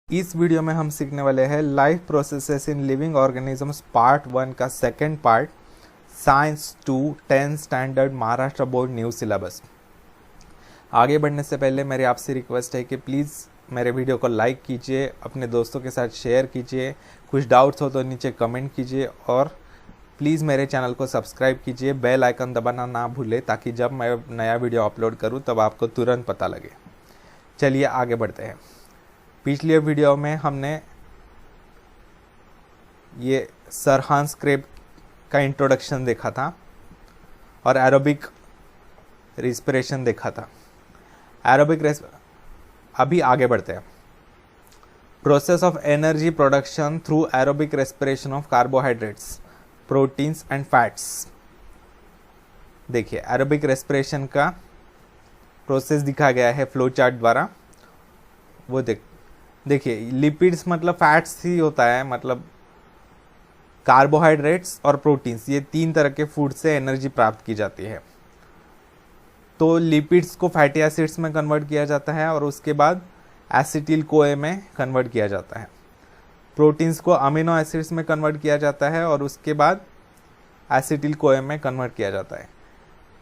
इस वीडियो में हम सीखने वाले हैं life processes in living organisms part 1 का second part, science 2 10th standard Maharashtra board new syllabus. आगे बढ़ने से पहले मेरी आपसे रिक्वेस्ट है कि प्लीज़ मेरे वीडियो को लाइक कीजिए, अपने दोस्तों के साथ शेयर कीजिए, कुछ डाउट्स हो तो नीचे कमेंट कीजिए और प्लीज़ मेरे चैनल को सब्सक्राइब कीजिए, बेल आइकन दबाना ना भूलें ताकि जब मैं नया वीडियो अपलोड करूँ तब आपको तुरंत पता लगे। चलिए आगे बढ़ते हैं। पिछले वीडियो में हमने ये सर हांस क्रेब का इंट्रोडक्शन देखा था और एरोबिक रिस्पिरेशन देखा था। अभी आगे बढ़ते हैं। Process of energy production through aerobic respiration of carbohydrates, proteins and fats. देखिए एरोबिक रेस्पिरेशन का प्रोसेस दिखा गया है फ्लो चार्ट द्वारा। वो देखिए लिपिड्स मतलब फैट्स ही होता है, मतलब कार्बोहाइड्रेट्स और प्रोटीन्स, ये तीन तरह के फूड से एनर्जी प्राप्त की जाती है। तो लिपिड्स को फैटी एसिड्स में कन्वर्ट किया जाता है और उसके बाद एसिटिल कोए में कन्वर्ट किया जाता है। प्रोटीन्स को अमीनो एसिड्स में कन्वर्ट किया जाता है और उसके बाद एसिटिल कोए में कन्वर्ट किया जाता है।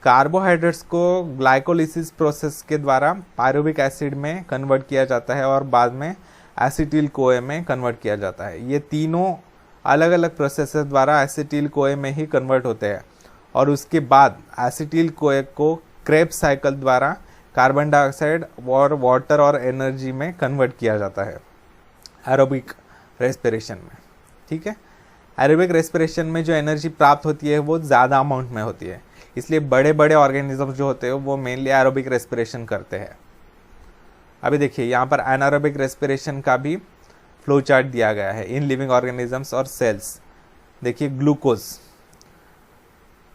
कार्बोहाइड्रेट्स को ग्लाइकोलिसिस प्रोसेस के द्वारा पायरुविक एसिड में कन्वर्ट किया जाता है और बाद में एसिटिल कोए में कन्वर्ट किया जाता है। ये तीनों अलग अलग प्रोसेस द्वारा एसिटिल कोए में ही कन्वर्ट होते हैं और उसके बाद एसिटिल कोए को क्रेब्स साइकिल द्वारा कार्बन डाइऑक्साइड और वाटर और एनर्जी में कन्वर्ट किया जाता है एरोबिक रेस्पिरेशन में। ठीक है, एरोबिक रेस्पिरेशन में जो एनर्जी प्राप्त होती है वो ज़्यादा अमाउंट में होती है, इसलिए बड़े बड़े ऑर्गेनिज्म जो होते हैं वो मेनली एरोबिक रेस्पिरेशन करते हैं। अभी देखिए यहाँ पर एनारोबिक रेस्पिरेशन का भी फ्लो चार्ट दिया गया है इन लिविंग ऑर्गेनिजम्स और सेल्स। देखिए ग्लूकोज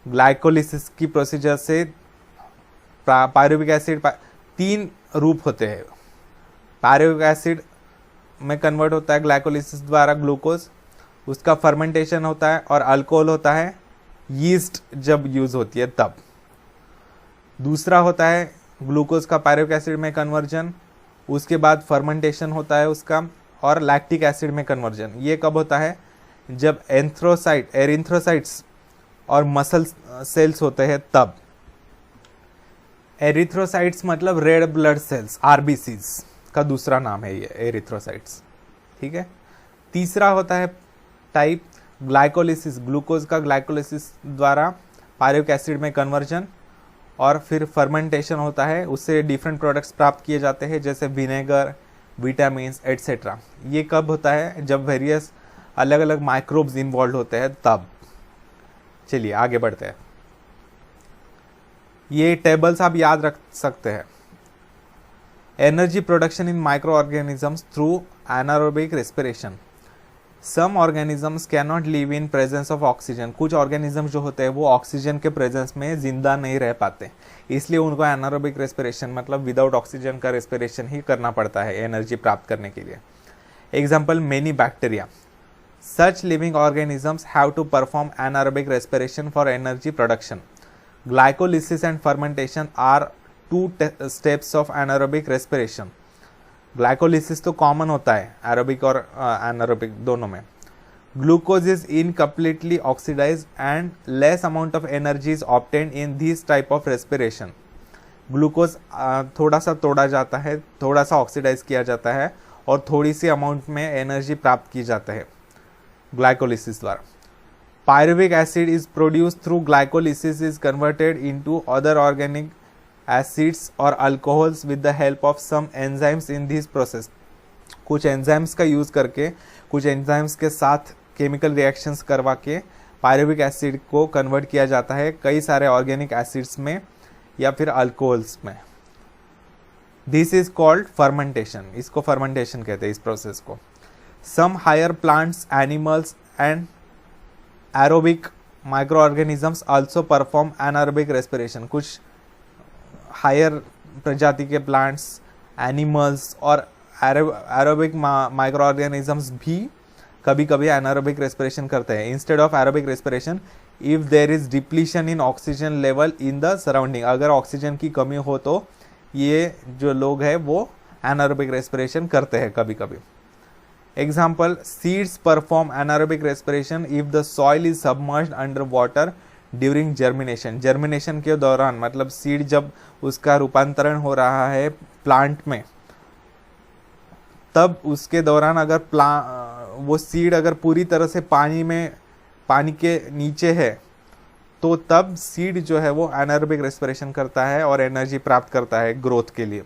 ग्लाइकोलिसिस की प्रोसीजर से पायरुविक एसिड, तीन रूप होते हैं। पायरुविक एसिड में कन्वर्ट होता है ग्लाइकोलिसिस द्वारा ग्लूकोज, उसका फर्मेंटेशन होता है और अल्कोहल होता है यीस्ट जब यूज होती है तब। दूसरा होता है ग्लूकोज का पायरुविक एसिड में कन्वर्जन, उसके बाद फर्मेंटेशन होता है उसका और लैक्टिक एसिड में कन्वर्जन। ये कब होता है? जब एरिथ्रोसाइट्स और मसल सेल्स होते हैं तब। एरिथ्रोसाइट्स मतलब रेड ब्लड सेल्स, आरबीसीज का दूसरा नाम है ये एरिथ्रोसाइट्स। ठीक है। तीसरा होता है टाइप ग्लाइकोलिसिस, ग्लूकोज का ग्लाइकोलिसिस द्वारा पायरुविक एसिड में कन्वर्जन और फिर फर्मेंटेशन होता है, उससे डिफरेंट प्रोडक्ट्स प्राप्त किए जाते हैं जैसे विनेगर, विटामिन्स एट्सेट्रा। ये कब होता है? जब वेरियस अलग अलग माइक्रोब्स इन्वॉल्व होते हैं तब। चलिए आगे बढ़ते हैं। ये टेबल्स आप याद रख सकते हैं। Energy production in micro organisms through anaerobic respiration. Some organisms can not live in presence of oxygen. कुछ ऑर्गेनिज्म जो होते हैं वो ऑक्सीजन के प्रेजेंस में जिंदा नहीं रह पाते, इसलिए उनको एनारोबिक रेस्पिरेशन मतलब विदाउट ऑक्सीजन का रेस्पिरेशन ही करना पड़ता है एनर्जी प्राप्त करने के लिए। Example many bacteria. Such living organisms have to perform anaerobic respiration for energy production. Glycolysis and fermentation are two steps of anaerobic respiration. ग्लाइकोलिसिस तो कॉमन होता है एरोबिक और एनारोबिक दोनों में। Glucose is incompletely oxidise and less amount of energy is obtained in this type of respiration. Glucose थोड़ा सा तोड़ा जाता है, थोड़ा सा ऑक्सीडाइज किया जाता है और थोड़ी सी अमाउंट में एनर्जी प्राप्त की जाता है ग्लाइकोलिसिस द्वारा। Pyruvic acid is produced through glycolysis is converted into other organic acids और alcohols with the help of some enzymes in this process. कुछ एंजाइम्स का यूज करके, कुछ एंजाइम्स के साथ केमिकल रिएक्शंस करवा के पायरुविक एसिड को कन्वर्ट किया जाता है कई सारे ऑर्गेनिक एसिड्स में या फिर अल्कोहल्स में। This is called fermentation. इसको फर्मेंटेशन कहते हैं इस प्रोसेस को। Some higher plants, animals and aerobic micro organisms also perform anaerobic respiration. कुछ हायर प्रजाति के प्लांट्स, एनिमल्स और एरोबिक माइक्रो ऑर्गेनिजम्स भी कभी कभी एनारोबिक रेस्पिरेशन करते हैं। Instead of aerobic respiration, if there is depletion in oxygen level in the surrounding, अगर ऑक्सीजन की कमी हो तो ये जो लोग हैं वो एनारोबिक रेस्पिरेशन करते हैं कभी कभी। Example, seeds perform anaerobic respiration if the soil is submerged under water during germination. Germination के दौरान, मतलब सीड जब उसका रूपांतरण हो रहा है प्लांट में, तब उसके दौरान अगर वो सीड अगर पूरी तरह से पानी के नीचे है, तो तब सीड जो है वो एनारोबिक रेस्पिरेशन करता है और एनर्जी प्राप्त करता है ग्रोथ के लिए।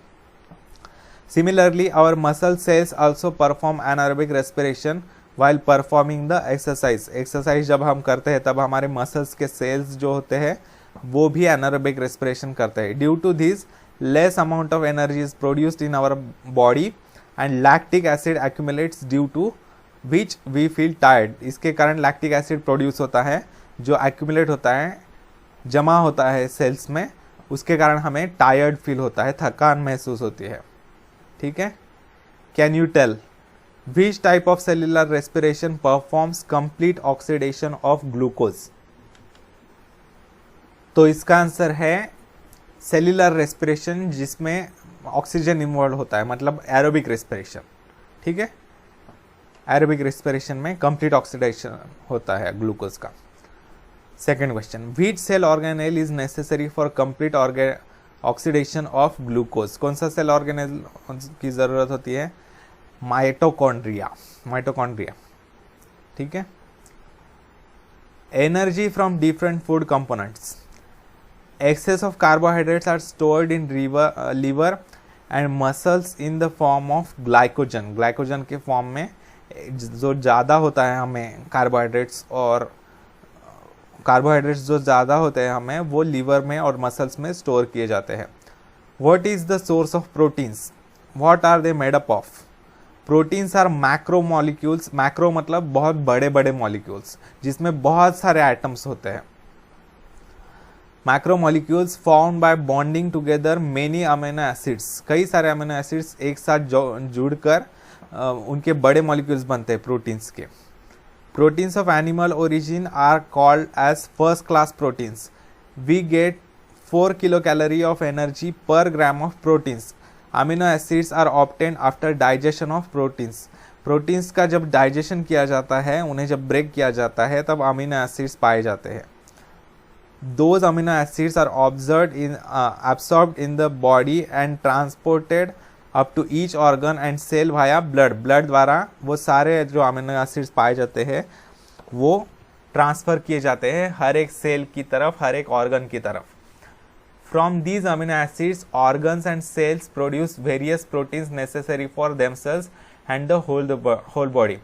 Similarly our muscle cells also perform anaerobic respiration while performing the exercise. Exercise जब हम करते हैं तब हमारे मसल्स के सेल्स जो होते हैं वो भी एनारोबिक रेस्पिरेशन करते हैं। Due to this less amount of energy is produced in our body and lactic acid accumulates due to which we feel tired. इसके कारण लैक्टिक एसिड प्रोड्यूस होता है जो एक्यूमुलेट होता है, जमा होता है सेल्स में, उसके कारण हमें टायर्ड फील होता है, थकान महसूस होती है। ठीक है। Can you tell which type of cellular respiration performs complete oxidation of glucose? तो इसका आंसर है सेल्युलर रेस्पिरेशन जिसमें ऑक्सीजन इन्वॉल्व होता है, मतलब एरोबिक रेस्पिरेशन। ठीक है, एरोबिक रेस्पिरेशन में कंप्लीट ऑक्सीडेशन होता है ग्लूकोज का। Second question, which cell organelle is necessary for complete oxidation of glucose? कौन सा सेल ऑर्गेनेल की जरूरत होती है? माइटोकॉन्ड्रिया। माइटोकॉन्ड्रिया। ठीक है। Energy from different food components. Excess of carbohydrates are stored in liver and muscles in the form of glycogen. Glycogen के form में जो ज़्यादा होता है हमें कार्बोहाइड्रेट्स, और कार्बोहाइड्रेट्स जो ज़्यादा होते हैं हमें वो लीवर में और मसल्स में स्टोर किए जाते हैं। What is the source of proteins? What are they made up of? Proteins are macro molecules. Macro मतलब बहुत बड़े बड़े मॉलिक्यूल्स जिसमें बहुत सारे एटम्स होते हैं। Macro molecules formed by bonding together many amino acids. कई सारे अमीनो एसिड्स एक साथ जुड़कर उनके बड़े मॉलिक्यूल्स बनते हैं प्रोटीन्स के। Proteins of animal origin are called as first class proteins. We get 4 kilocalorie of energy per gram of proteins. Amino acids are obtained after digestion of proteins. Proteins का जब digestion किया जाता है, उन्हें जब break किया जाता है, तब amino acids पाए जाते हैं। Those amino acids are absorbed in the body and transported up to each organ and cell via blood. Blood द्वारा वो सारे जो अमीनो एसिड्स पाए जाते हैं वो ट्रांसफ़र किए जाते हैं हर एक सेल की तरफ, हर एक ऑर्गन की तरफ। From these amino acids organs and cells produce various proteins necessary for themselves and the whole body.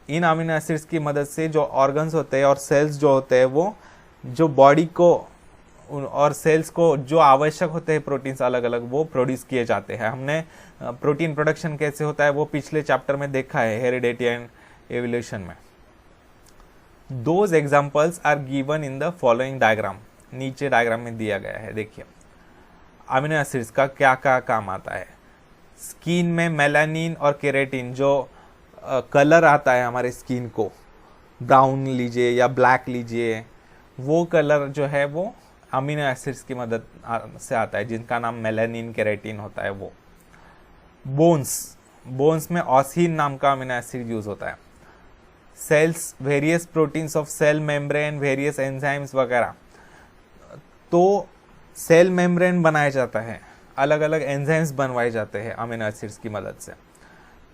इन अमीनो एसिड्स की मदद से जो ऑर्गन्स होते हैं और सेल्स जो होते हैं वो जो बॉडी को और सेल्स को जो आवश्यक होते हैं प्रोटीन्स अलग अलग वो प्रोड्यूस किए जाते हैं। हमने प्रोटीन प्रोडक्शन कैसे होता है वो पिछले चैप्टर में देखा है, हेरिडिटी एंड एवोल्यूशन में। Those examples are given in the following diagram. नीचे डायग्राम में दिया गया है, देखिए अमीनो एसिड्स का क्या क्या काम आता है। स्किन में मेलानिन और केराटिन, जो कलर आता है हमारे स्किन को, ब्राउन लीजिए या ब्लैक लीजिए, वो कलर जो है वो अमीनो एसिड्स की मदद से आता है, जिनका नाम मेलानिन केराटिन होता है वो। बोन्स में ऑसिन नाम का अमीनो एसिड यूज होता है। Cells, various proteins of cell membrane, various enzymes वगैरह। तो सेल मेम्ब्रेन बनाया जाता है, अलग अलग एंजाइम्स बनवाए जाते हैं अमीनो एसिड्स की मदद से।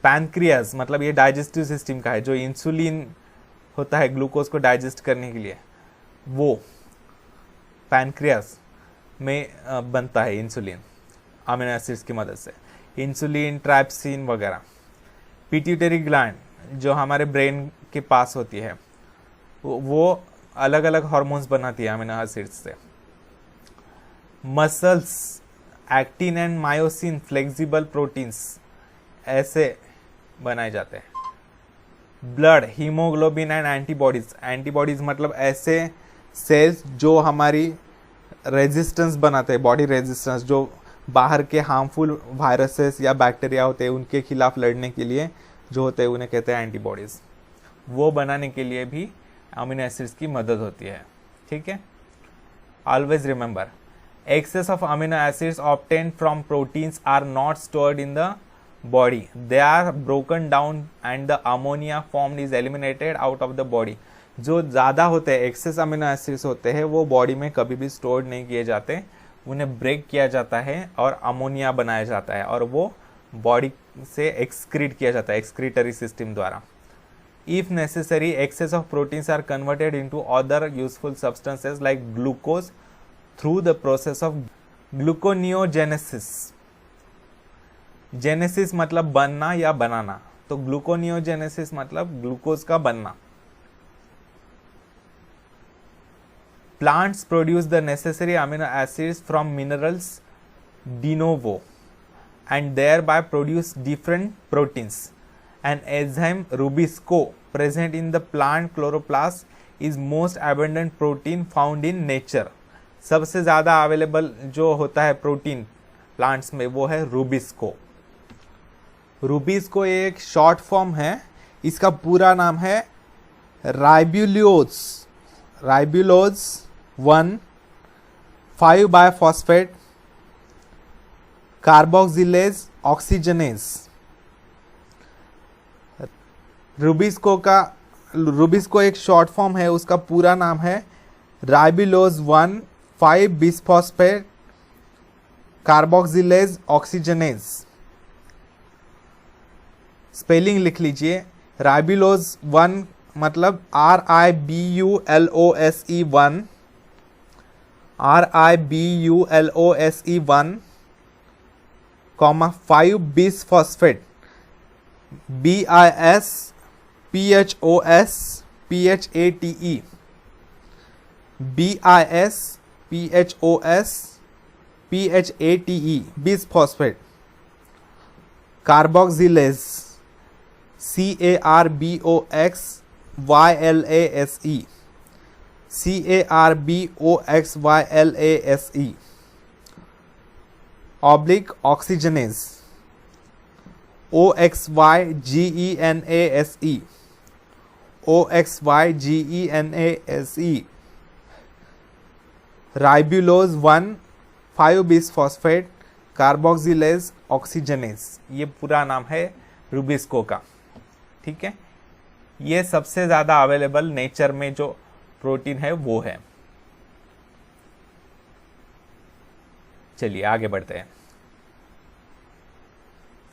पैनक्रियाज मतलब ये डाइजेस्टिव सिस्टम का है, जो इंसुलिन होता है ग्लूकोज को डाइजेस्ट करने के लिए, वो पैनक्रियास में बनता है इंसुलिन अमीनो एसिड्स की मदद से। इंसुलिन, ट्राइप्सिन वगैरह। पिट्यूटरी ग्लैंड जो हमारे ब्रेन के पास होती है वो अलग अलग हार्मोन्स बनाती है अमीनो एसिड्स से। Muscles, actin and myosin flexible proteins ऐसे बनाए जाते हैं। Blood, haemoglobin and antibodies. Antibodies मतलब ऐसे सेल्स जो हमारी रेजिस्टेंस बनाते हैं, बॉडी रेजिस्टेंस, जो बाहर के हार्मफुल वायरसेस या बैक्टीरिया होते हैं उनके खिलाफ लड़ने के लिए जो होते हैं उन्हें कहते हैं एंटीबॉडीज। वो बनाने के लिए भी अमीनो एसिड्स की मदद होती है। ठीक है। Always remember, excess of amino acids obtained from proteins are not stored in the body. They are broken down and the ammonia formed is eliminated out of the body. जो ज़्यादा होते हैं एक्सेस अमीनो एसिड्स होते हैं वो body में कभी भी स्टोर नहीं किए जाते, उन्हें ब्रेक किया जाता है और अमोनिया बनाया जाता है और वो बॉडी से एक्सक्रीट किया जाता है एक्सक्रीटरी सिस्टम द्वारा. If necessary, excess of proteins are converted into other useful substances like glucose through the process of gluconeogenesis. Genesis मतलब बनना या बनाना, तो ग्लूकोनियोजेनेसिस मतलब ग्लूकोज का बनना. Plants produce the necessary amino acids from minerals de novo and thereby produce different proteins. An enzyme Rubisco present in the plant chloroplast is most abundant protein found in nature. सबसे ज़्यादा available जो होता है protein plants में वो है rubisco. Rubisco एक short form है, इसका पूरा नाम है ribulose. Ribulose 1 5-biphosphate carboxylase oxygenase. Rubisco एक शॉर्ट फॉर्म है, उसका पूरा नाम है ribulose 1 5-biphosphate carboxylase oxygenase. Spelling लिख लीजिए. राइबुलोज 1 मतलब RIBULOSE 1 RIBULOSE 1 5-bisphosphate BISPHOS PHATE BISPHOS PHATE bisphosphate. Carboxylase CARBOXYLASE CARBOXYLASE. oblique oxygenase OXYGENASE OXYGENASE. Ribulose 1 5-bisphosphate carboxylase oxygenase, ये पूरा नाम है रूबिस्को का. ठीक है, ये सबसे ज़्यादा अवेलेबल नेचर में जो प्रोटीन है वो है. चलिए आगे बढ़ते हैं.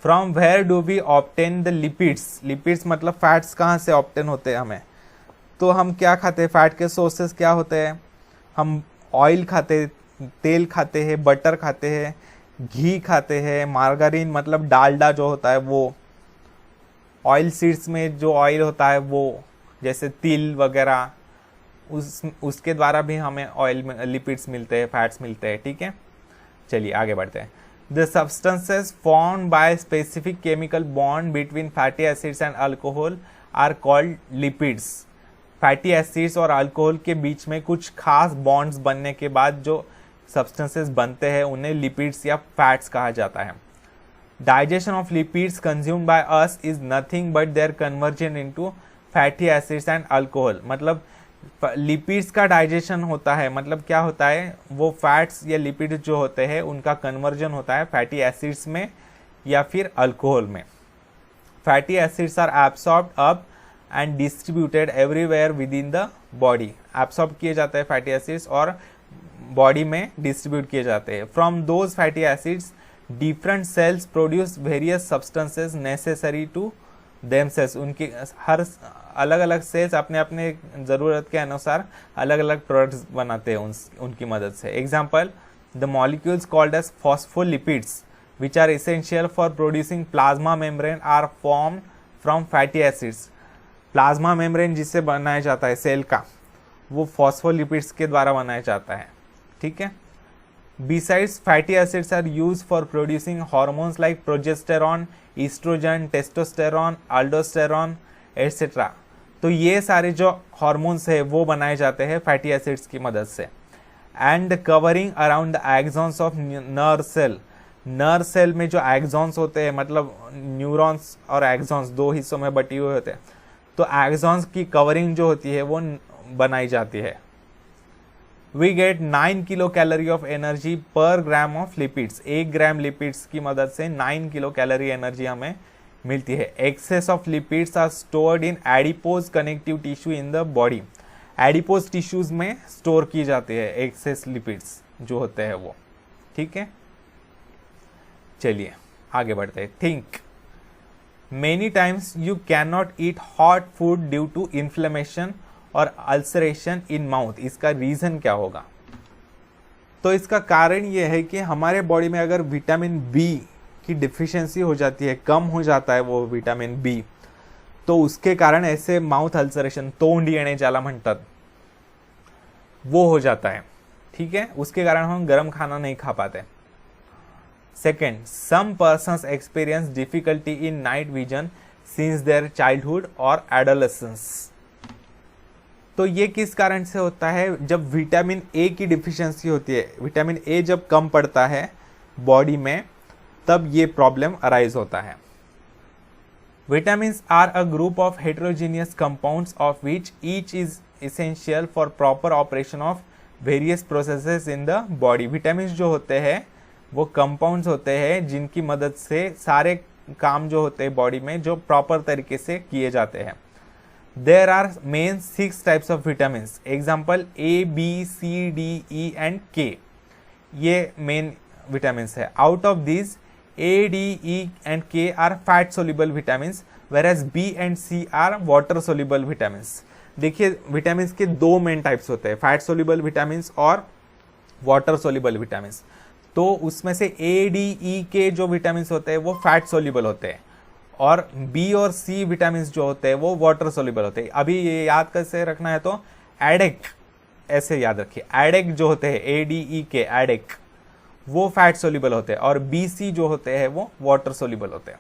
From where do we obtain the lipids. Lipids मतलब फैट्स कहाँ से ऑब्टेन होते हैं हमें, तो हम क्या खाते हैं, फैट के सोर्सेस क्या होते हैं, हम ऑयल खाते, तेल खाते हैं, बटर खाते हैं, घी खाते हैं, मार्गारीन मतलब डालडा जो होता है वो, ऑयल सीड्स में जो ऑयल होता है वो, जैसे तिल वगैरह, उसके द्वारा भी हमें ऑयल में लिपिड्स मिलते हैं, फैट्स मिलते हैं. ठीक है, चलिए आगे बढ़ते हैं. The substances formed by specific chemical bond between fatty acids and alcohol are called lipids. Fatty acids और अल्कोहल के बीच में कुछ खास बॉन्ड्स बनने के बाद जो सब्सटेंसेस बनते हैं उन्हें लिपिड्स या फैट्स कहा जाता है. Digestion of lipids consumed by us is nothing but their conversion into fatty acids and alcohol. मतलब लिपिड्स का डाइजेशन होता है, मतलब क्या होता है, वो फैट्स या लिपिड्स जो होते हैं उनका कन्वर्जन होता है फैटी एसिड्स में या फिर अल्कोहल में. Fatty acids are absorbed up and distributed everywhere within the body. Absorb किए जाते हैं फैटी एसिड्स और बॉडी में डिस्ट्रीब्यूट किए जाते हैं. From those fatty acids different cells produce various substances necessary to themselves. उनकी हर अलग अलग सेल्स अपने अपने ज़रूरत के अनुसार अलग अलग प्रोडक्ट्स बनाते हैं उनकी मदद से. Example, the molecules called as phospholipids which are essential for producing plasma membrane are formed from fatty acids. Plasma membrane जिससे बनाया जाता है सेल का, वो फॉस्फोलिपिड्स के द्वारा बनाया जाता है. ठीक है. Besides, fatty acids are used for producing hormones like progesterone, estrogen, testosterone, aldosterone, etc. तो ये सारे जो हॉर्मोन्स है वो बनाए जाते हैं फैटी एसिड्स की मदद से. And covering around the axons of nerve cell. Nerve cell में जो एक्सॉन्स होते हैं, मतलब न्यूरॉन्स और एक्सॉन्स दो हिस्सों में बटी हुए होते हैं, तो एक्सॉन्स की कवरिंग जो होती है वो बनाई जाती है. We get 9 kilocalorie of energy per gram of lipids. 1 gram lipids की मदद से 9 किलो कैलोरी एनर्जी हमें मिलती है। Excess of lipids are stored in adipose connective tissue in the body. Adipose tissues में स्टोर की जाती है एक्सेस लिपिड्स जो होते हैं वो, ठीक है। चलिए आगे बढ़ते हैं। Think many times you can not eat hot food due to inflammation और अल्सरेशन इन माउथ। इसका रीजन क्या होगा? तो इसका कारण यह है कि हमारे बॉडी में अगर विटामिन बी की डिफिशियंसी हो जाती है, कम हो जाता है वो विटामिन बी, तो उसके कारण ऐसे माउथ अल्सरेशन, तोंड येणे ज्याला म्हणतात, वो हो जाता है, ठीक है। उसके कारण हम गर्म खाना नहीं खा पाते। Second, some persons experience difficulty in night vision since their childhood और एडोलेसेंस। तो ये किस कारण से होता है? जब विटामिन ए की डिफिशियंसी होती है, विटामिन ए जब कम पड़ता है बॉडी में, तब ये प्रॉब्लम अराइज होता है। Vitamins are a group of heterogeneous compounds of which each is essential for proper operation of various processes in the body। Vitamins जो होते हैं वो कंपाउंड्स होते हैं जिनकी मदद से सारे काम जो होते हैं बॉडी में जो प्रॉपर तरीके से किए जाते हैं। There are main 6 types of vitamins. Example A, B, C, D, E and K, ये मेन विटामिन्स है। Out of this A, D, E and K are fat soluble vitamins, whereas B and C are water soluble vitamins. देखिए vitamins के 2 main types होते हैं, fat soluble vitamins और water soluble vitamins. तो उसमें से ए, D, ई के जो विटामिन्स होते हैं वो फैट सोल्यूबल होते हैं, और बी और सी विटामिन्स जो होते हैं वो वाटर सोल्यूबल होते हैं। अभी ये याद कैसे रखना है? तो एडेक ऐसे याद रखिए। एडेक जो होते हैं ए, डी, ई के, एडेक वो फैट सोल्यूबल होते हैं, और बी, सी जो होते हैं वो वाटर सोल्यूबल होते हैं।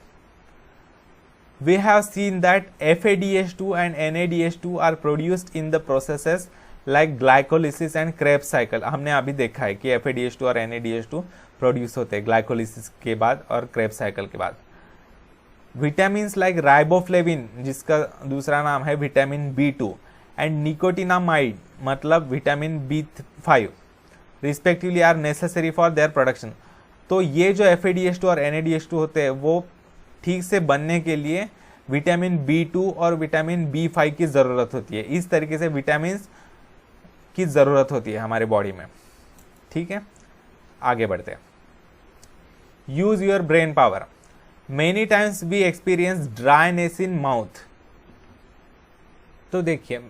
We have seen that FADH2 and NADH2 are produced in the processes like glycolysis and Krebs cycle। हमने अभी देखा है कि FADH2 और NADH2 प्रोड्यूस होते हैं ग्लाइकोलिसिस के बाद और Krebs साइकिल के बाद। विटामिन्स लाइक राइबोफ्लेविन, जिसका दूसरा नाम है विटामिन B2, एंड निकोटिनामाइड मतलब vitamin B5 respectively are necessary for their production. तो ये जो FADH2 और NADH2 होते हैं वो ठीक से बनने के लिए विटामिन B2 और विटामिन B5 की ज़रूरत होती है। इस तरीके से विटामिन की ज़रूरत होती है हमारे बॉडी में, ठीक है। आगे बढ़ते हैं। Use your brain power. Many times we experience dryness in mouth. तो देखिए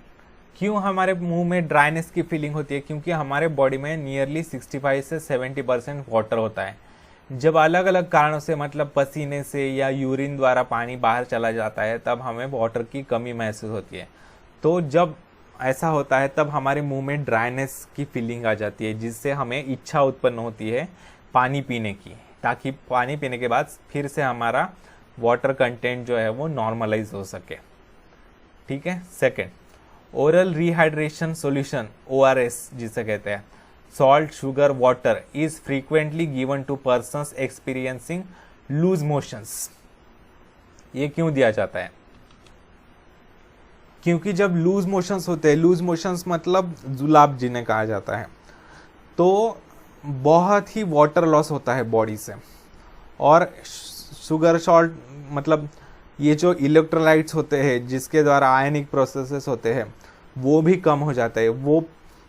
क्यों हमारे मुंह में ड्राइनेस की फीलिंग होती है? क्योंकि हमारे बॉडी में नियरली 65 से 70% वाटर होता है। जब अलग अलग कारणों से, मतलब पसीने से या यूरिन द्वारा पानी बाहर चला जाता है, तब हमें वाटर की कमी महसूस होती है। तो जब ऐसा होता है तब हमारे मुंह में ड्राइनेस की फीलिंग आ जाती है, जिससे हमें इच्छा उत्पन्न होती है पानी पीने की, ताकि पानी पीने के बाद फिर से हमारा वाटर कंटेंट जो है वो नॉर्मलाइज हो सके, ठीक है। Second, oral rehydration solution, ORS जिसे कहते हैं, salt, sugar, water is frequently given to persons experiencing loose motions। ये क्यों दिया जाता है? क्योंकि जब लूज मोशंस होते हैं, लूज मोशंस मतलब जुलाब जिन्हें कहा जाता है, तो बहुत ही वाटर लॉस होता है बॉडी से, और शुगर सॉल्ट मतलब ये जो इलेक्ट्रोलाइट्स होते हैं जिसके द्वारा आयनिक प्रोसेसेस होते हैं वो भी कम हो जाता है। वो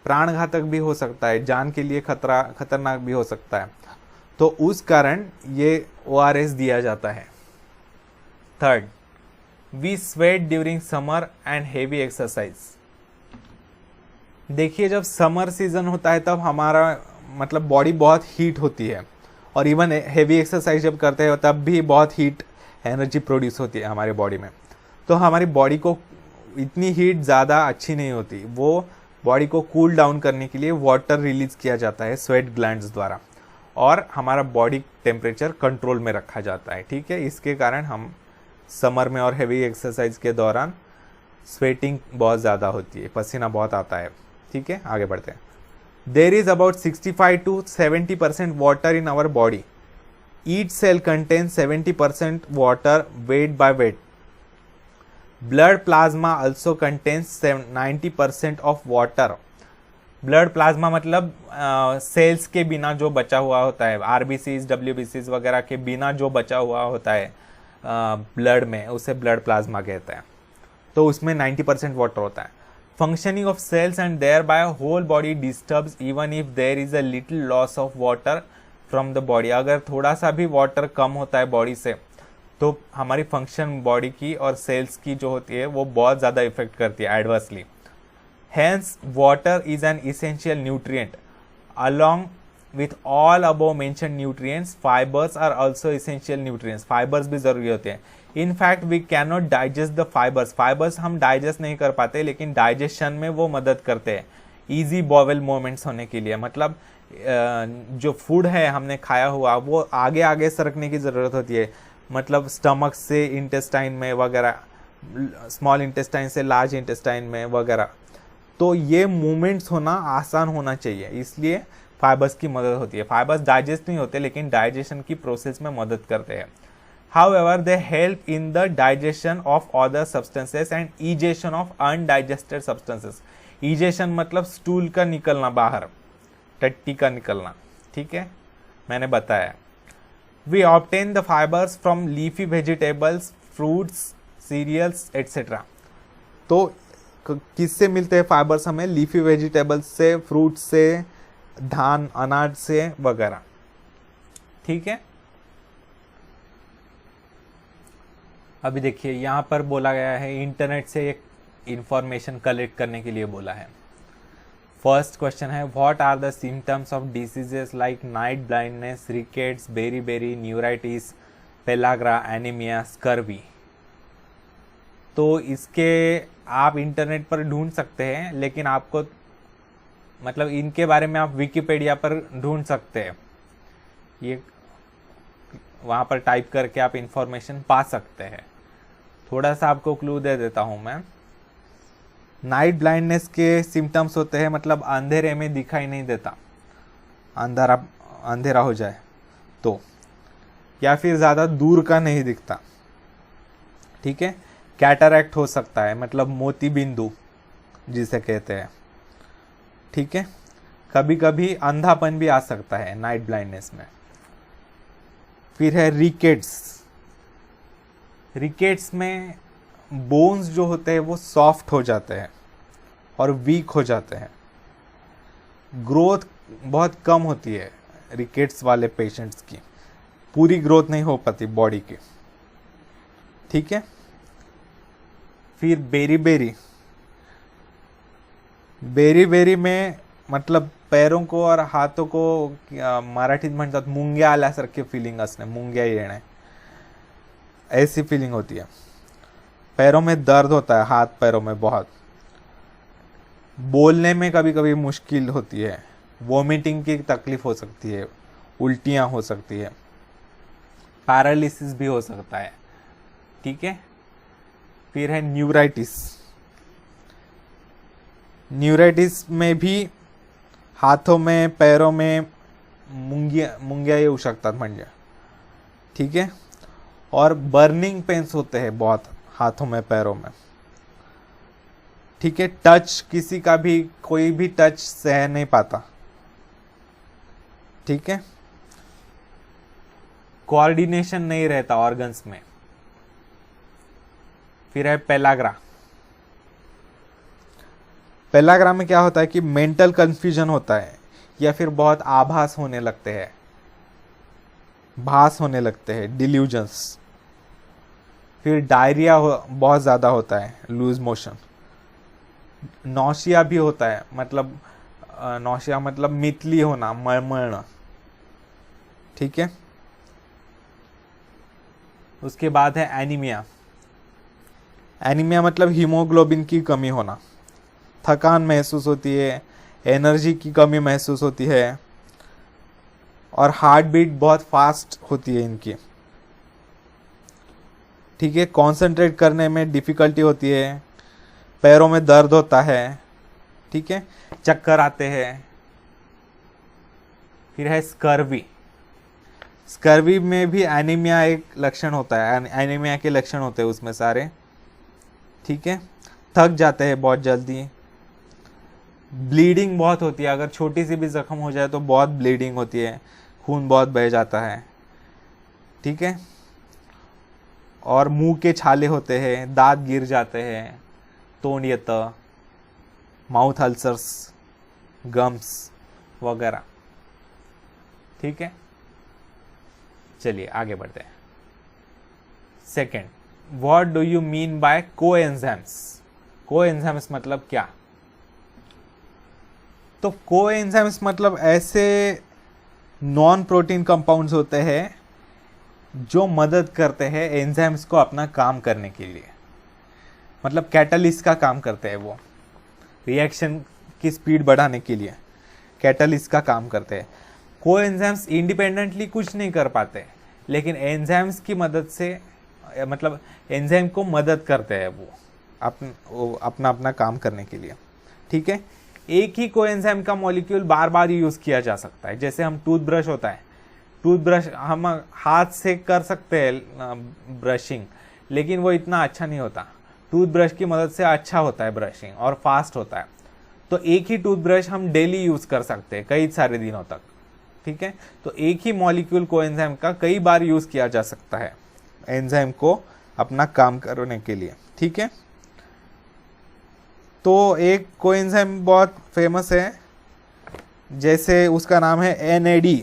प्राणघातक भी हो सकता है, जान के लिए खतरनाक भी हो सकता है। तो उस कारण ये ORS दिया जाता है। Third, we sweat during summer and heavy exercise. देखिए जब समर सीजन होता है तब हमारा मतलब बॉडी बहुत हीट होती है, और इवन हेवी एक्सरसाइज जब करते हैं तब भी बहुत हीट एनर्जी प्रोड्यूस होती है हमारे बॉडी में। तो हमारी बॉडी को इतनी हीट ज़्यादा अच्छी नहीं होती। वो बॉडी को कूल डाउन करने के लिए वाटर रिलीज किया जाता है स्वेट ग्लैंड्स द्वारा, और हमारा बॉडी टेम्परेचर कंट्रोल में रखा जाता है, ठीक है। इसके कारण हम समर में और हेवी एक्सरसाइज के दौरान स्वेटिंग बहुत ज़्यादा होती है, पसीना बहुत आता है, ठीक है। आगे बढ़ते हैं। There is about 65 to 70% water in our body. Each cell contains 70% water weight by weight। Blood plasma also contains 90% of water, blood plasma मतलब सेल्स के बिना जो बचा हुआ होता है, आरबीसीज डब्ल्यूबीसीज वगैरह के बिना जो बचा हुआ होता है ब्लड में, उसे ब्लड प्लाज्मा कहते हैं। तो उसमें 90% वाटर होता है। Functioning of cells and thereby whole body disturbs even if there is a little loss of water from the body. अगर थोड़ा सा भी वाटर कम होता है बॉडी से तो हमारी फंक्शन बॉडी की और सेल्स की जो होती है वो बहुत ज़्यादा इफेक्ट करती है adversely. Hence, water is an essential nutrient. Along with all above mentioned nutrients, fibers are also essential nutrients. Fibers भी ज़रूरी होते हैं। In fact, we cannot digest the fibers. Fibers हम digest नहीं कर पाते, लेकिन digestion में वो मदद करते हैं easy bowel movements होने के लिए। मतलब जो फूड है हमने खाया हुआ वो आगे आगे सरकने की ज़रूरत होती है, मतलब स्टमक से इंटेस्टाइन में वगैरह, स्मॉल इंटेस्टाइन से लार्ज इंटेस्टाइन में वगैरह। तो ये मूवमेंट्स होना आसान होना चाहिए, इसलिए फाइबर्स की मदद होती है। फाइबर्स डाइजेस्ट नहीं होते लेकिन डाइजेशन की प्रोसेस में मदद करते हैं। However they help in the digestion of other substances and egestion of undigested substances. Egestion मतलब स्टूल का निकलना बाहर, टट्टी का निकलना, ठीक है, मैंने बताया। We obtain the fibres from leafy vegetables, fruits, cereals etcetera. तो किससे मिलते हैं फाइबर्स हमें? लीफी वेजिटेबल्स से, फ्रूट से, धान अनाज से वगैरह, ठीक है। अभी देखिए यहाँ पर बोला गया है इंटरनेट से एक इंफॉर्मेशन कलेक्ट करने के लिए बोला है। फर्स्ट क्वेश्चन है, what are the symptoms of diseases like night blindness, rickets, beri, neuritis, pellagra, anaemia, scurvy. तो इसके आप इंटरनेट पर ढूंढ सकते हैं, लेकिन आपको मतलब इनके बारे में आप विकिपीडिया पर ढूंढ सकते हैं, ये वहाँ पर टाइप करके आप इंफॉर्मेशन पा सकते हैं। थोड़ा सा आपको क्लू दे देता हूँ मैं। नाइट ब्लाइंडनेस के सिम्टम्स होते हैं मतलब अंधेरे में दिखाई नहीं देता, अंधेरा हो जाए तो, या फिर ज़्यादा दूर का नहीं दिखता, ठीक है। कैटरैक्ट हो सकता है मतलब मोती बिंदु जिसे कहते हैं, ठीक है। कभी कभी अंधापन भी आ सकता है नाइट ब्लाइंडनेस में। फिर है रिकेट्स। रिकेट्स में बोन्स जो होते हैं वो सॉफ्ट हो जाते हैं और वीक हो जाते हैं, ग्रोथ बहुत कम होती है रिकेट्स वाले पेशेंट्स की, पूरी ग्रोथ नहीं हो पाती बॉडी की, ठीक है। फिर बेरी में मतलब पैरों को और हाथों को मराठीत म्हणतात मुंग्या आल्यासारखी फिलिंग असणे, मुंग्या येणे, ऐसी फीलिंग होती है। पैरों में दर्द होता है, हाथ पैरों में बहुत। बोलने में कभी कभी मुश्किल होती है, वोमिटिंग की तकलीफ हो सकती है, उल्टियाँ हो सकती है, पैरालिसिस भी हो सकता है, ठीक है। फिर है न्यूराइटिस। न्यूराइटिस में भी हाथों में पैरों में मुंग्या येऊ शकतात म्हणजे, ठीक है। और बर्निंग पेन्स होते हैं बहुत हाथों में पैरों में, ठीक है। टच किसी का भी, कोई भी टच सह नहीं पाता, ठीक है। कोऑर्डिनेशन नहीं रहता ऑर्गन्स में। फिर है पेलाग्रा। पेलाग्रा में क्या होता है कि मेंटल कंफ्यूजन होता है या फिर बहुत आभास होने लगते हैं, भास होने लगते हैं, डिल्यूजन्स। फिर डायरिया बहुत ज़्यादा होता है, लूज मोशन। नौशिया भी होता है, मतलब नौशिया मतलब मितली होना, मळमळणं, ठीक है। उसके बाद है एनीमिया। एनीमिया मतलब हीमोग्लोबिन की कमी होना, थकान महसूस होती है, एनर्जी की कमी महसूस होती है और हार्ट बीट बहुत फास्ट होती है इनकी, ठीक है। कंसंट्रेट करने में डिफिकल्टी होती है, पैरों में दर्द होता है, ठीक है, चक्कर आते हैं। फिर है स्कर्वी। स्कर्वी में भी एनीमिया एक लक्षण होता है, एनीमिया के लक्षण होते हैं उसमें सारे, ठीक है। थक जाते हैं बहुत जल्दी, ब्लीडिंग बहुत होती है, अगर छोटी सी भी जख्म हो जाए तो बहुत ब्लीडिंग होती है, खून बहुत बह जाता है, ठीक है। और मुंह के छाले होते हैं, दांत गिर जाते हैं, तोंड येतं, माउथ अल्सर्स, गम्स वगैरह, ठीक है। चलिए आगे बढ़ते हैं। Second, what do you mean by coenzymes? Coenzymes मतलब क्या? तो कोएंजाइम्स मतलब ऐसे नॉन प्रोटीन कंपाउंड्स होते हैं जो मदद करते हैं एंजाइम्स को अपना काम करने के लिए, मतलब कैटलिस्ट का काम करते हैं, वो रिएक्शन की स्पीड बढ़ाने के लिए कैटलिस्ट का काम करते हैं। कोएंजाइम्स इंडिपेंडेंटली कुछ नहीं कर पाते, लेकिन एंजाइम्स की मदद से, मतलब एंजाइम को मदद करते हैं वो अपना अपना काम करने के लिए, ठीक है। एक ही कोएंजाइम का मॉलिक्यूल बार बार यूज किया जा सकता है। जैसे हम टूथब्रश होता है, टूथब्रश हम हाथ से कर सकते हैं ब्रशिंग, लेकिन वो इतना अच्छा नहीं होता। टूथब्रश की मदद से अच्छा होता है ब्रशिंग और फास्ट होता है। तो एक ही टूथब्रश हम डेली यूज कर सकते हैं कई सारे दिनों तक, ठीक है। तो एक ही मॉलिक्यूल कोएंजाइम का कई बार यूज किया जा सकता है एंजाइम को अपना काम करने के लिए, ठीक है। तो एक कोएंजाइम बहुत फेमस है, जैसे उसका नाम है NAD,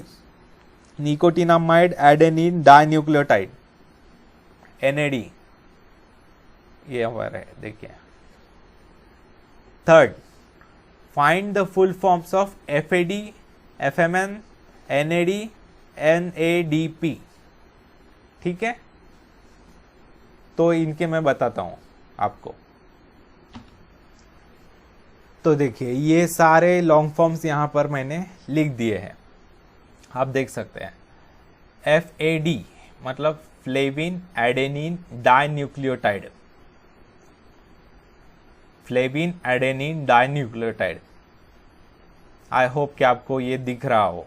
nicotinamide adenine dinucleotide, NAD, ये हमारा है, देखिए। Third, find the full forms of FAD, FMN, NAD, NADP, ठीक है। तो इनके मैं बताता हूं आपको। तो देखिए ये सारे लॉन्ग फॉर्म्स यहां पर मैंने लिख दिए हैं, आप देख सकते हैं। FAD मतलब flavin adenine dinucleotide, flavin adenine dinucleotide. I hope कि आपको ये दिख रहा हो।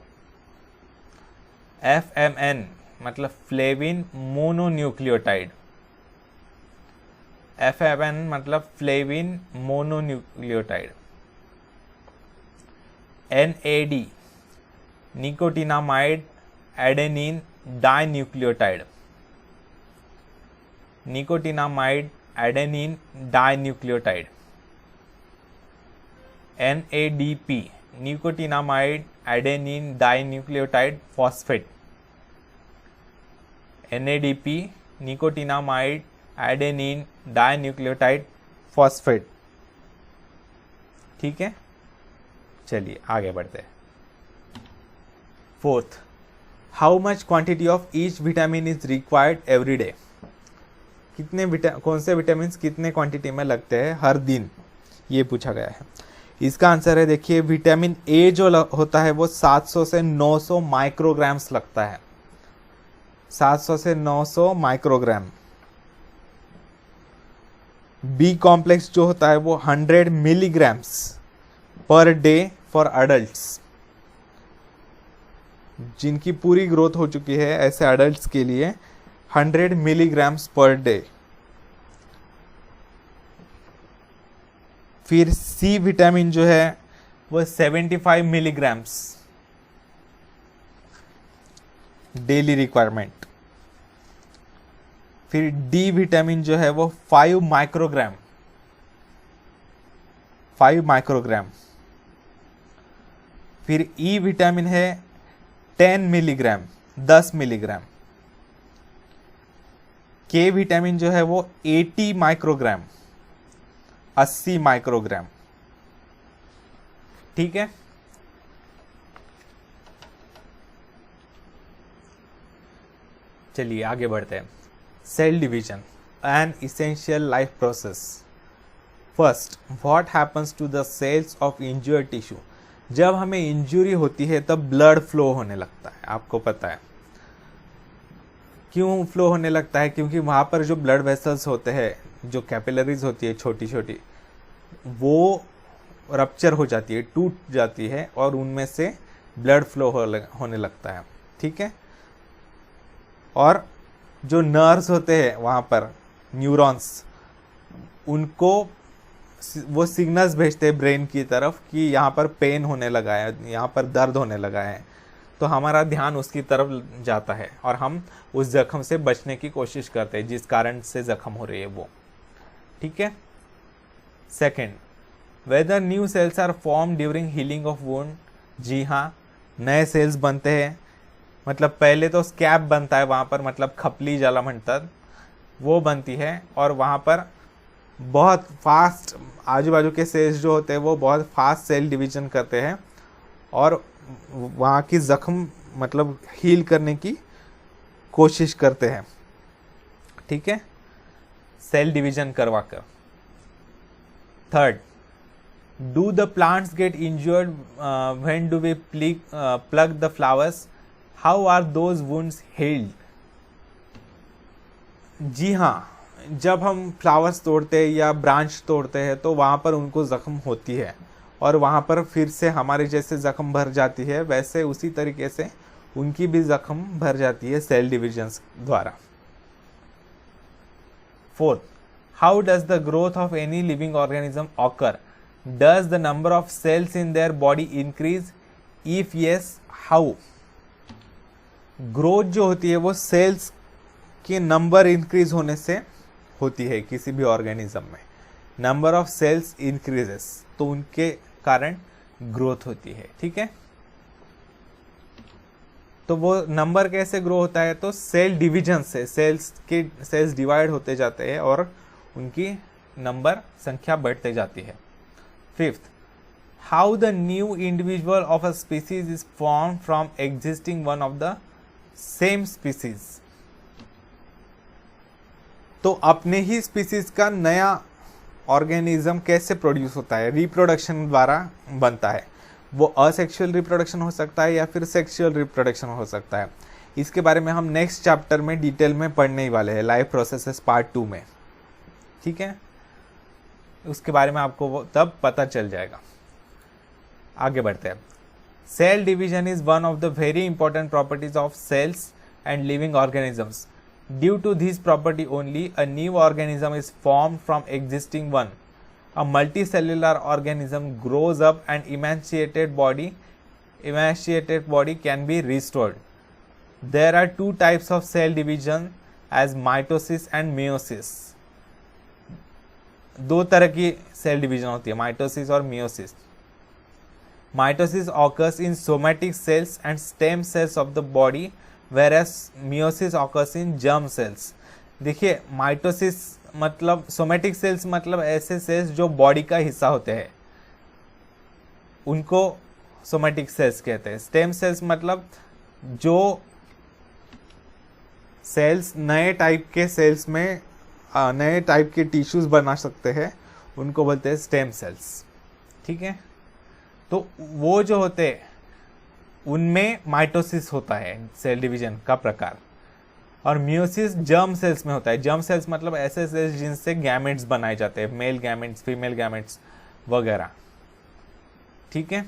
FMN मतलब फ्लेविन मोनोन्यूक्लियोटाइड, FMN मतलब flavin mononucleotide. NAD nicotinamide adenine dinucleotide, nicotinamide adenine dinucleotide. NADP nicotinamide adenine dinucleotide phosphate, NADP nicotinamide adenine dinucleotide phosphate, ठीक है। चलिए आगे बढ़ते हैं। Fourth, how much quantity of each vitamin is required every day? कौन से vitamin कितने quantity में लगते हैं हर दिन, ये पूछा गया है। इसका आंसर है, देखिए विटामिन ए जो होता है वो 700 से 900 माइक्रोग्राम्स लगता है, 700 से 900 माइक्रोग्राम। बी कॉम्प्लेक्स जो होता है वो 100 milligrams per day for adults, जिनकी पूरी ग्रोथ हो चुकी है ऐसे अडल्ट्स के लिए 100 मिलीग्राम्स पर डे। फिर सी विटामिन जो है वो 75 मिलीग्राम्स डेली रिक्वायरमेंट। फिर डी विटामिन जो है वो 5 माइक्रोग्राम, 5 माइक्रोग्राम। फिर ई विटामिन है 10 मिलीग्राम, 10 मिलीग्राम। के विटामिन जो है वो 80 माइक्रोग्राम, 80 माइक्रोग्राम, ठीक है। चलिए आगे बढ़ते हैं। Cell division, an essential life process. First, what happens to the cells of injured tissue? जब हमें इंजुरी होती है तब ब्लड फ्लो होने लगता है, आपको पता है क्यों फ्लो होने लगता है? क्योंकि वहां पर जो ब्लड वेसल्स होते हैं, जो कैपिलरीज होती है छोटी छोटी, वो रप्चर हो जाती है, टूट जाती है और उनमें से ब्लड फ्लो होने लगता है, ठीक है। और जो नर्व्स होते हैं वहाँ पर, न्यूरॉन्स, उनको वो सिग्नल्स भेजते हैं ब्रेन की तरफ कि यहाँ पर पेन होने लगा है, यहाँ पर दर्द होने लगा है, तो हमारा ध्यान उसकी तरफ जाता है और हम उस जख्म से बचने की कोशिश करते हैं जिस कारण से जख्म हो रही है वो। ठीक है। Second, whether new cells are form during healing of wound. जी हाँ, नए सेल्स बनते हैं, मतलब पहले तो स्कैब बनता है वहाँ पर, मतलब खपली ज्याला म्हणतात, वो बनती है और वहाँ पर बहुत फास्ट आजू बाजू के सेल्स जो होते हैं वो बहुत फास्ट सेल डिवीजन करते हैं और वहाँ की जख्म मतलब हील करने की कोशिश करते हैं। ठीक है, सेल डिवीजन करवा कर। Third, do the plants get injured when do we pluck the flowers, how are those wounds healed. जी हाँ, जब हम फ्लावर्स तोड़ते हैं या ब्रांच तोड़ते हैं तो वहाँ पर उनको ज़ख्म होती है और वहाँ पर फिर से हमारे जैसे ज़ख्म भर जाती है, वैसे उसी तरीके से उनकी भी ज़ख्म भर जाती है सेल डिविजन्स द्वारा। Fourth, how does the growth of any living organism occur, does the number of cells in their body increase, if yes how. Growth जो होती है वो सेल्स के नंबर इंक्रीज होने से होती है किसी भी ऑर्गेनिज्म में। नंबर ऑफ सेल्स इंक्रीजेस तो उनके कारण ग्रोथ होती है। ठीक है, तो वो नंबर कैसे ग्रो होता है, तो सेल डिवीजन से सेल्स डिवाइड होते जाते हैं और उनकी नंबर संख्या बढ़ते जाती है। Fifth, how the new individual of a species is form from existing one of the same species. तो अपने ही स्पीसीज का नया ऑर्गेनिज्म कैसे प्रोड्यूस होता है, रिप्रोडक्शन द्वारा बनता है। वो असेक्सुअल रिप्रोडक्शन हो सकता है या फिर सेक्सुअल रिप्रोडक्शन हो सकता है। इसके बारे में हम नेक्स्ट चैप्टर में डिटेल में पढ़ने ही वाले हैं, लाइफ प्रोसेसेस पार्ट 2 में। ठीक है, उसके बारे में आपको वो तब पता चल जाएगा। आगे बढ़ते हैं। Cell division is one of the very important properties of cells and living organisms. Due to this property only, a new organism is formed from existing one. A multicellular organism grows up and emaciated body can be restored. There are two types of cell division as mitosis and meiosis. दो तरह की cell division होती है, mitosis और meiosis. Mitosis occurs in somatic cells and stem cells of the body, whereas meiosis occurs in germ cells. देखिए, mitosis मतलब somatic cells मतलब ऐसे सेल्स जो बॉडी का हिस्सा होते हैं, उनको सोमेटिक सेल्स कहते हैं। स्टेम सेल्स मतलब जो सेल्स नए टाइप के सेल्स में नए टाइप के टिश्यूज बना सकते हैं, उनको बोलते हैं स्टेम सेल्स। ठीक है, तो वो जो होते हैं उनमें माइटोसिस होता है सेल डिवीजन का प्रकार, और मियोसिस जर्म सेल्स में होता है। जर्म सेल्स मतलब ऐसे सेल्स जिनसे गैमेट्स बनाए जाते हैं, मेल गैमेट्स, फीमेल गैमेट्स वगैरह। ठीक है,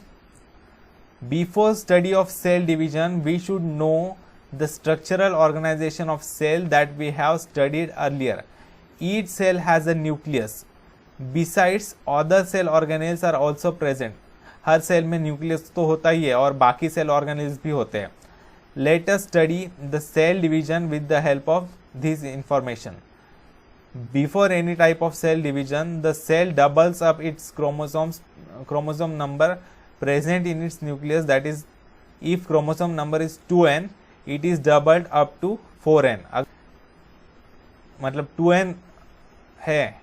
before study of cell division we should know the structural organisation of cell that we have studied earlier. Each cell has a nucleus, besides other cell organelles are also present. हर cell में nucleus तो होता ही है और बाकी cell organelles भी होते हैं। Let us study the cell division with the help of this information. Before any type of cell division the cell doubles up its chromosome number present in its nucleus, that is if chromosome number is 2n it is doubled up to 4n। मतलब 2n है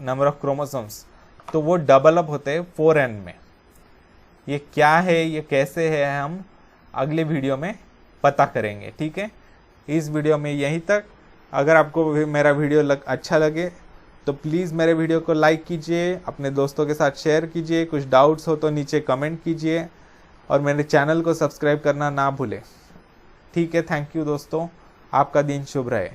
number of chromosomes, तो वो double up होते हैं 4n में। ये क्या है, ये कैसे है, हम अगले वीडियो में पता करेंगे। ठीक है, इस वीडियो में यहीं तक। अगर आपको मेरा वीडियो अच्छा लगे तो प्लीज़ मेरे वीडियो को लाइक कीजिए, अपने दोस्तों के साथ शेयर कीजिए, कुछ डाउट्स हो तो नीचे कमेंट कीजिए और मेरे चैनल को सब्सक्राइब करना ना भूलें। ठीक है, थैंक यू दोस्तों, आपका दिन शुभ रहे।